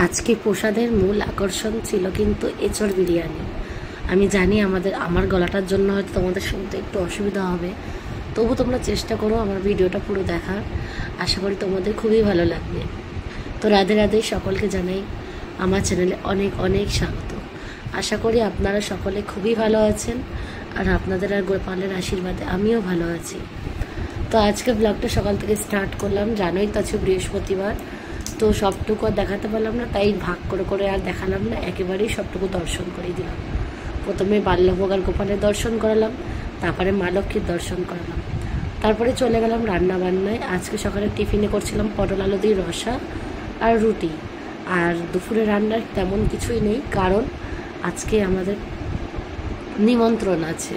আজকে প্রসাদের মূল আকর্ষণ ছিল কিন্তু এঁচড় বিরিয়ানি। আমি জানি আমার গলাটার জন্য হয়তো তোমাদের শুনতে একটু অসুবিধা হবে, তবু তোমরা চেষ্টা করো আমার ভিডিওটা পুরো দেখার। আশা করি তোমাদের খুবই ভালো লাগবে। তো রাধে রাধে সকলকে জানাই আমার চ্যানেলে অনেক অনেক স্বাগত। আশা করি আপনারা সকলে খুবই ভালো আছেন, আর আপনাদের আর গোপালের আশীর্বাদে আমিও ভালো আছি। তো আজকে ব্লগটা সকাল থেকে স্টার্ট করলাম, জানোই তো আজকে বৃহস্পতিবার, তো সবটুকু আর দেখাতে পারলাম না, তাই ভাগ করে করে আর দেখালাম না, একেবারেই সবটুকু দর্শন করে দিলাম। প্রথমে বাল্যভোগ আর গোপালের দর্শন করালাম, তারপরে মা লক্ষ্মীর দর্শন করালাম, তারপরে চলে গেলাম রান্না বান্নায়। আজকে সকালে টিফিনে করছিলাম পটল আলু দিয়ে রসা আর রুটি, আর দুপুরে রান্নার তেমন কিছুই নেই, কারণ আজকে আমাদের নিমন্ত্রণ আছে।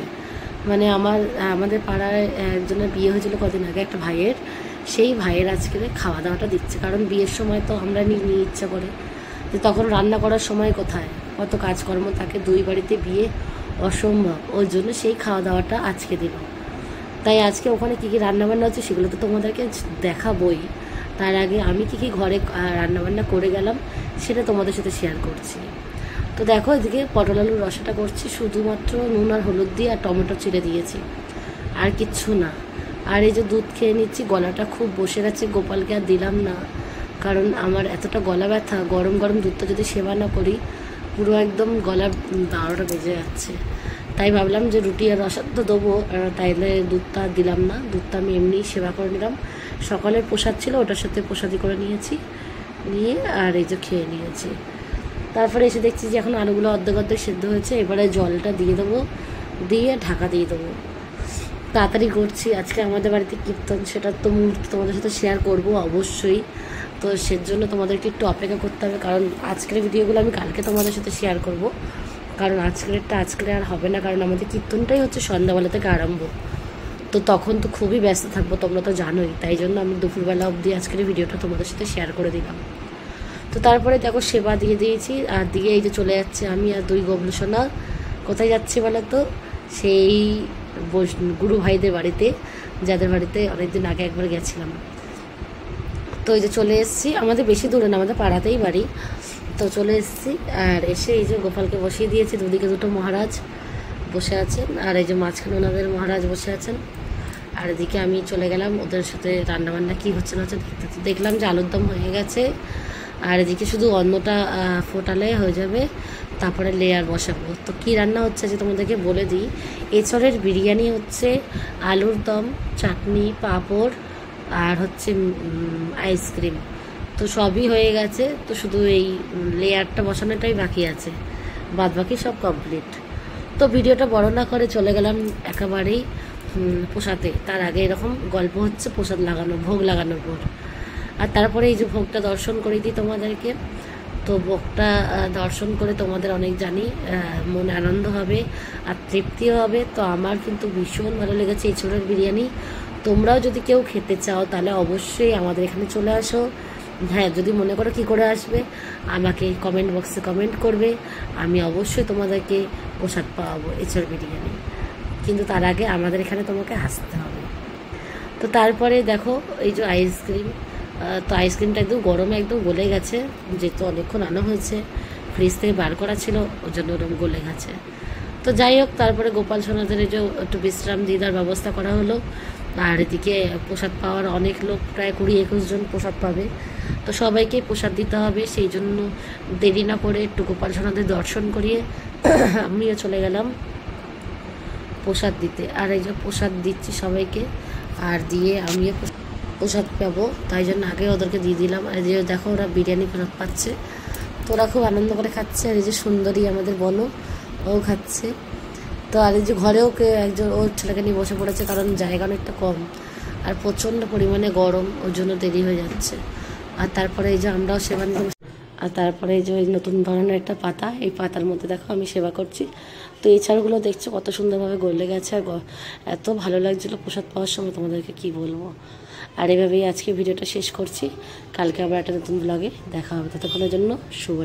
মানে আমাদের পাড়ায় একজনের বিয়ে হয়েছিল কদিন আগে, একটা ভাইয়ের, সেই ভাইয়ের আজকে খাওয়া দাওয়াটা দিচ্ছে। কারণ বিয়ের সময় তো আমরা নিয়ে ইচ্ছা করে, যে তখন রান্না করার সময় কোথায়, কত কাজকর্ম থাকে, দুই বাড়িতে বিয়ে, অসম্ভব। ওই জন্য সেই খাওয়া দাওয়াটা আজকে দিল। তাই আজকে ওখানে কী কী রান্নাবান্না হচ্ছে সেগুলো তো তোমাদেরকে দেখাবই। তার আগে আমি কী কী ঘরে রান্নাবান্না করে গেলাম সেটা তোমাদের সাথে শেয়ার করছি। তো দেখো, এদিকে পটল আলুর রসাটা করছি, শুধুমাত্র নুন আর হলুদ দিয়ে আর টমেটো চিড়ে দিয়েছি, আর কিচ্ছু না। আর এই যে দুধ খেয়ে নিচ্ছি, গলাটা খুব বসে গেছে, গোপালকে আর দিলাম না, কারণ আমার এতটা গলা ব্যথা, গরম গরম দুধটা যদি সেবা না করি পুরো একদম গলার 12টা বেজে যাচ্ছে। তাই ভাবলাম যে রুটি আর রসা তো দেবো, তাইলে দুধটা দিলাম না, দুধটা আমি এমনি সেবা করে নিলাম। সকালের প্রসাদ ছিল, ওটার সাথে প্রসাদি করে নিয়েছি, নিয়ে আর এই যে খেয়ে নিয়েছি। তারপরে এসে দেখছি যে এখন আলুগুলো অর্ধেক অর্ধেক সেদ্ধ হয়েছে, এবারে জলটা দিয়ে দেবো, দিয়ে ঢাকা দিয়ে দেবো। তাড়াতাড়ি করছি, আজকে আমাদের বাড়িতে কীর্তন, সেটা তো মুহূর্তে তোমাদের সাথে শেয়ার করব অবশ্যই। তো সেজন্য তোমাদেরকে একটু অপেক্ষা করতে হবে, কারণ আজকের ভিডিওগুলো আমি কালকে তোমাদের সাথে শেয়ার করব, কারণ আজকের আর হবে না, কারণ আমাদের কীর্তনটাই হচ্ছে সন্ধ্যাবেলা থেকে আরম্ভ। তো তখন তো খুবই ব্যস্ত থাকবো, তোমরা তো জানোই, তাই জন্য আমি দুপুরবেলা অবধি আজকের ভিডিওটা তোমাদের সাথে শেয়ার করে দিলাম। তো তারপরে দেখো সেবা দিয়ে দিয়েছি, আর দিয়ে এই যে চলে যাচ্ছে আমি আর দুই গবলু সোনা। কোথায় যাচ্ছি বলো তো? সেই গুরু ভাইদের বাড়িতে, যাদের বাড়িতে অনেকদিন আগে একবার গেছিলাম। তো এই যে চলে এসেছি, আমাদের বেশি দূরে না, আমাদের পাড়াতেই বাড়ি। তো চলে এসেছি, আর এসে এই যে গোপালকে বসিয়ে দিয়েছি, দুদিকে দুটো মহারাজ বসে আছেন, আর এই যে মাঝখানে ওনাদের মহারাজ বসে আছেন। আর এদিকে আমি চলে গেলাম ওদের সাথে রান্নাবান্না কী হচ্ছে না হচ্ছে দেখতে। দেখলাম যে আলুর দম হয়ে গেছে, আর এদিকে শুধু অন্নটা ফোটালে হয়ে যাবে, তারপরে লেয়ার বসাবো। তো কী রান্না হচ্ছে যে তোমাদেরকে বলে দিই। এঁচড়ের বিরিয়ানি হচ্ছে, আলুর দম, চাটনি, পাঁপড়, আর হচ্ছে আইসক্রিম। তো সবই হয়ে গেছে, তো শুধু এই লেয়ারটা বসানোটাই বাকি আছে, বাদ বাকি সব কমপ্লিট। তো ভিডিওটা বড় না করে চলে গেলাম একেবারেই প্রসাদে। তার আগে এরকম গল্প হচ্ছে প্রসাদ লাগানো, ভোগ লাগানোর পর। আর তারপরে এই যে ভোগটা দর্শন করে দিই তোমাদেরকে। তো ভোগটা দর্শন করে তোমাদের অনেক জানি মনে আনন্দ হবে আর তৃপ্তিও হবে। তো আমার কিন্তু ভীষণ ভালো লেগেছে এঁচড়ের বিরিয়ানি। তোমরাও যদি কেউ খেতে চাও তাহলে অবশ্যই আমাদের এখানে চলে আসো। হ্যাঁ, যদি মনে করো কী করে আসবে, আমাকে কমেন্ট বক্সে কমেন্ট করবে, আমি অবশ্যই তোমাদেরকে প্রসাদ পাওয়াবো এঁচড় বিরিয়ানি। কিন্তু তার আগে আমাদের এখানে তোমাকে আসতে হবে। তো তারপরে দেখো এই যে আইসক্রিম, তো আইসক্রিমটা একদম গরমে একদম গলে গেছে, যেহেতু অনেকক্ষণ আনা হয়েছে, ফ্রিজ থেকে বার করা ছিল, ওই জন্য ওরকম গলে গেছে। তো যাই হোক, তারপরে গোপাল সোনাদের যে একটু বিশ্রাম দিয়ে দেওয়ার ব্যবস্থা করা হলো। আর এদিকে প্রসাদ পাওয়ার অনেক লোক, প্রায় 20-21 জন প্রসাদ পাবে, তো সবাইকে প্রসাদ দিতে হবে। সেই জন্য দেরি না করে একটু গোপাল সোনাদের দর্শন করিয়ে আমিও চলে গেলাম প্রসাদ দিতে। আর এই যে প্রসাদ দিচ্ছি সবাইকে, আর দিয়ে আমিও প্রসাদ পাবো, তাই জন্য আগে ওদেরকে দিয়ে দিলাম। আর যে দেখো ওরা বিরিয়ানি প্রসাদ পাচ্ছে, তো ওরা খুব আনন্দ করে খাচ্ছে। আর এই যে সুন্দরী আমাদের বনো, ও খাচ্ছে। তো আর এই যে ঘরেও একজন ওর ছেলেকে নিয়ে বসে পড়েছে, কারণ জায়গা অনেকটা কম আর প্রচণ্ড পরিমাণে গরম, ওর জন্য দেরি হয়ে যাচ্ছে। আর তারপরে এই যে আমরাও সেবা নিতে, আর তারপরে এই যে ওই নতুন ধরনের একটা পাতা, এই পাতার মধ্যে দেখো আমি সেবা করছি। তো এই ছাড়গুলো দেখছো কত সুন্দরভাবে গলে গেছে, আর এত ভালো লাগছিলো প্রসাদ পাওয়ার সময়, তোমাদেরকে কি বলবো। আর এভাবেই আজকে ভিডিওটা শেষ করছি, কালকে আবার একটা নতুন ব্লগে দেখা হবে, ততক্ষণের জন্য শুভ।